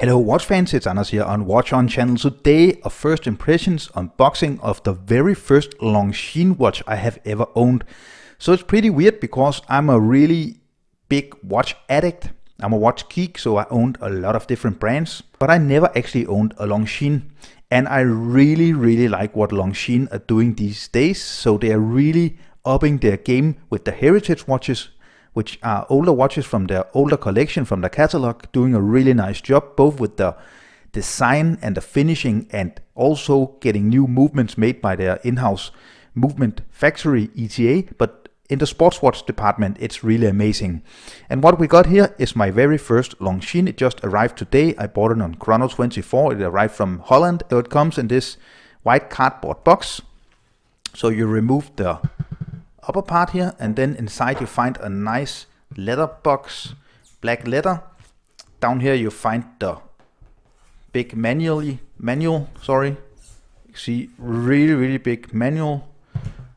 Hello watch fans, it's Anders here on Watch On channel. Today a first impressions unboxing of the very first Longines watch I have ever owned. So it's pretty weird because I'm a really big watch addict. I'm a watch geek, so I owned a lot of different brands, but I never actually owned a Longines. And I really like what Longines are doing these days. So they are really upping their game with the heritage watches, which are older watches from their older collection from the catalog, doing a really nice job both with the design and the finishing, and also getting new movements made by their in-house movement factory ETA. But in the sports watch department, it's really amazing. And what we got here is my very first Longines. It just arrived today. I bought it on Chrono24. It arrived from Holland. So it comes in this white cardboard box. So you remove the upper part here, and then inside you find a nice leather box, black leather. Down here you find the big manual. See, really big manual,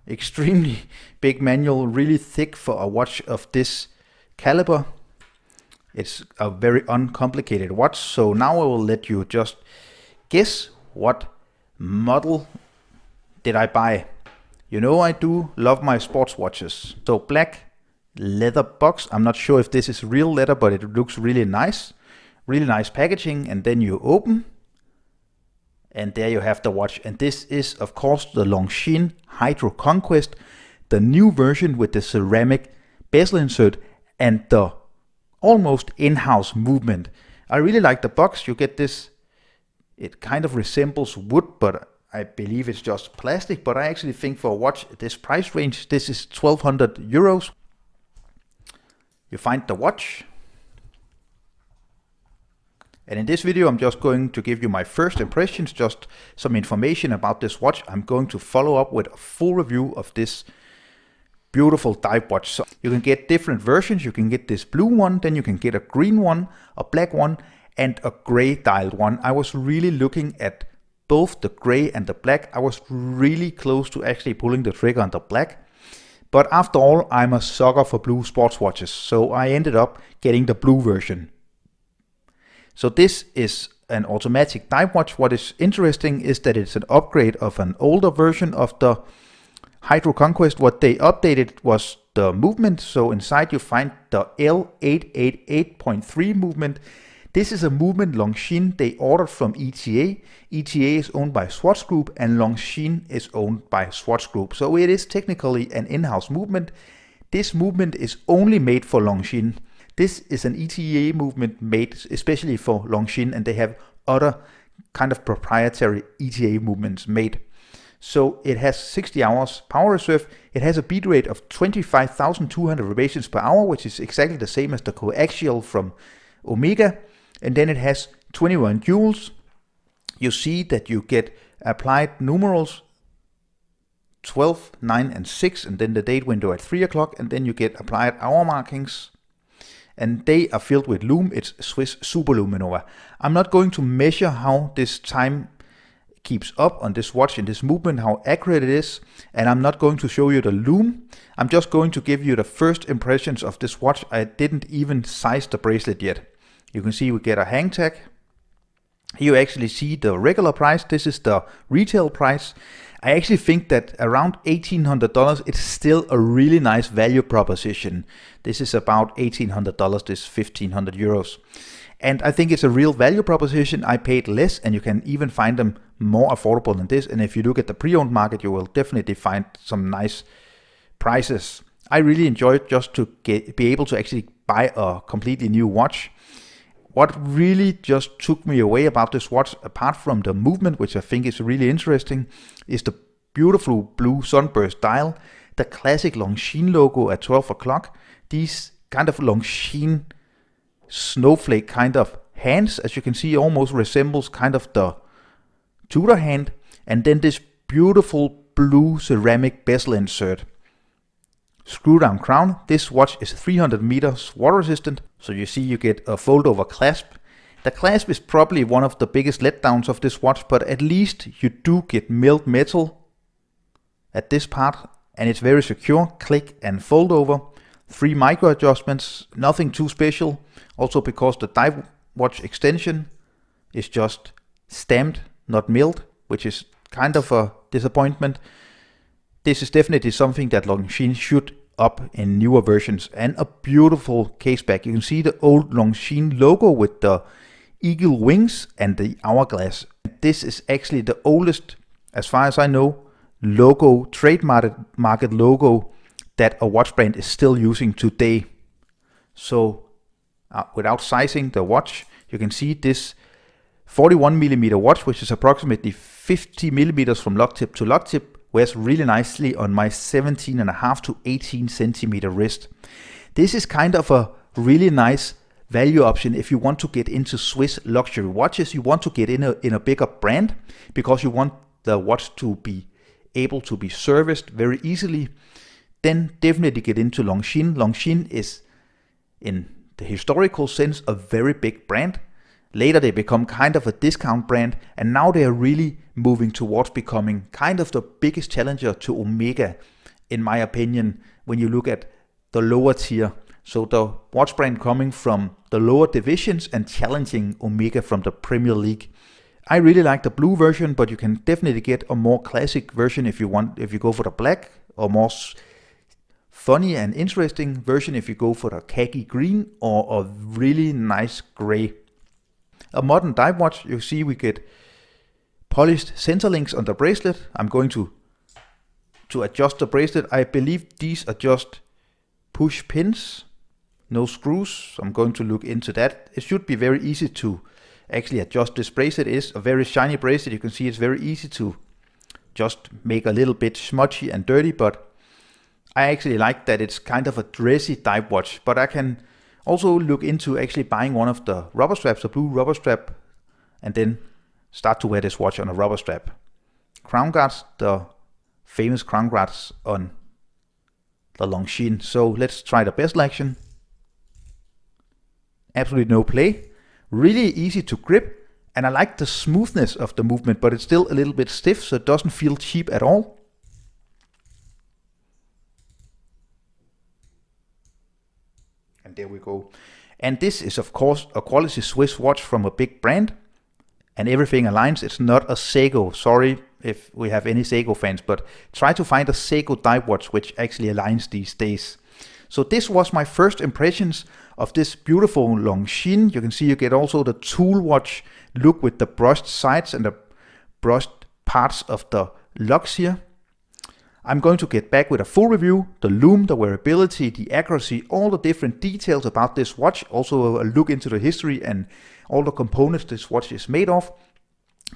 extremely big manual, really thick for a watch of this caliber. It's a very uncomplicated watch. So now I will let you just guess what model did I buy. You know I do love my sports watches. So black leather box. I'm not sure if this is real leather, but it looks really nice. Really nice packaging. And then you open. And there you have the watch. And this is, of course, the Longines Hydro Conquest. The new version with the ceramic bezel insert and the almost in-house movement. I really like the box. You get this. It kind of resembles wood, but I believe it's just plastic, but I actually think for a watch at this price range, this is 1,200 euros. You find the watch. And in this video, I'm just going to give you my first impressions, just some information about this watch. I'm going to follow up with a full review of this beautiful dive watch. So you can get different versions. You can get this blue one, then you can get a green one, a black one, and a gray dialed one. I was really looking at both the gray and the black. I was really close to actually pulling the trigger on the black. But after all, I'm a sucker for blue sports watches. So I ended up getting the blue version. So this is an automatic dive watch. What is interesting is that it's an upgrade of an older version of the Hydro Conquest. What they updated was the movement. So inside you find the L888.3 movement. This is a movement Longines they ordered from ETA. ETA is owned by Swatch Group and Longines is owned by Swatch Group. So it is technically an in-house movement. This movement is only made for Longines. This is an ETA movement made especially for Longines, and they have other kind of proprietary ETA movements made. So it has 60 hours power reserve. It has a beat rate of 25,200 revolutions per hour, which is exactly the same as the coaxial from Omega. And then it has 21 joules. You see that you get applied numerals 12, 9, and 6, and then the date window at 3 o'clock, and then you get applied hour markings. And they are filled with lume. It's Swiss Superluminova. I'm not going to measure how this time keeps up on this watch in this movement, how accurate it is, and I'm not going to show you the lume. I'm just going to give you the first impressions of this watch. I didn't even size the bracelet yet. You can see we get a hang tag. You actually see the regular price. This is the retail price. I actually think that around $1,800, it's still a really nice value proposition. This is about $1,800, this 1,500 euros. And I think it's a real value proposition. I paid less, and you can even find them more affordable than this. And if you look at the pre-owned market, you will definitely find some nice prices. I really enjoyed just to be able to actually buy a completely new watch. What really just took me away about this watch, apart from the movement, which I think is really interesting, is the beautiful blue sunburst dial, the classic Longines logo at 12 o'clock, these kind of Longines snowflake kind of hands, as you can see, almost resembles kind of the Tudor hand, and then this beautiful blue ceramic bezel insert. Screw down crown. This watch is 300 meters water resistant. So you see you get a fold over clasp. The clasp is probably one of the biggest letdowns of this watch, but at least you do get milled metal at this part, and it's very secure. Click and fold over. 3 micro adjustments, nothing too special. Also because the dive watch extension is just stamped, not milled, which is kind of a disappointment. This is definitely something that Longines should up in newer versions. And a beautiful case back. You can see the old Longines logo with the eagle wings and the hourglass. This is actually the oldest, as far as I know, logo, trademark logo that a watch brand is still using today. So without sizing the watch, you can see this 41mm watch, which is approximately 50mm from lock tip to lock tip, wears really nicely on my 17.5 to 18 centimeter wrist. This is kind of a really nice value option if you want to get into Swiss luxury watches. You want to get in a bigger brand because you want the watch to be able to be serviced very easily. Then definitely get into Longines. Longines is, in the historical sense, a very big brand. Later they become kind of a discount brand, and now they are really moving towards becoming kind of the biggest challenger to Omega, in my opinion, when you look at the lower tier. So the watch brand coming from the lower divisions and challenging Omega from the Premier League. I really like the blue version, but you can definitely get a more classic version if you go for the black, or more funny and interesting version if you go for the khaki green or a really nice gray. A modern dive watch, you see we get polished center links on the bracelet. I'm going to adjust the bracelet. I believe these are just push pins, no screws. I'm going to look into that. It should be very easy to actually adjust this bracelet. It is a very shiny bracelet. You can see it's very easy to just make a little bit smudgy and dirty, but I actually like that it's kind of a dressy dive watch. But I can also look into actually buying one of the rubber straps, the blue rubber strap, and then start to wear this watch on a rubber strap. Crown guards, the famous crown guards on the Longines. So let's try the bezel action. Absolutely no play. Really easy to grip, and I like the smoothness of the movement, but it's still a little bit stiff, so it doesn't feel cheap at all. And there we go. And this is of course a quality Swiss watch from a big brand, and everything aligns. It's not a Seiko. Sorry if we have any Seiko fans, but try to find a Seiko dive watch which actually aligns these days. So this was my first impressions of this beautiful Longines. You can see you get also the tool watch look with the brushed sides and the brushed parts of the locks here. I'm going to get back with a full review, the lume, the wearability, the accuracy, all the different details about this watch. Also a look into the history and all the components this watch is made of.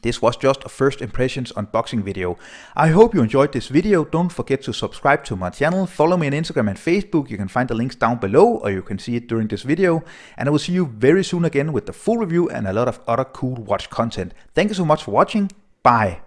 This was just a first impressions unboxing video. I hope you enjoyed this video. Don't forget to subscribe to my channel. Follow me on Instagram and Facebook. You can find the links down below, or you can see it during this video. And I will see you very soon again with the full review and a lot of other cool watch content. Thank you so much for watching. Bye.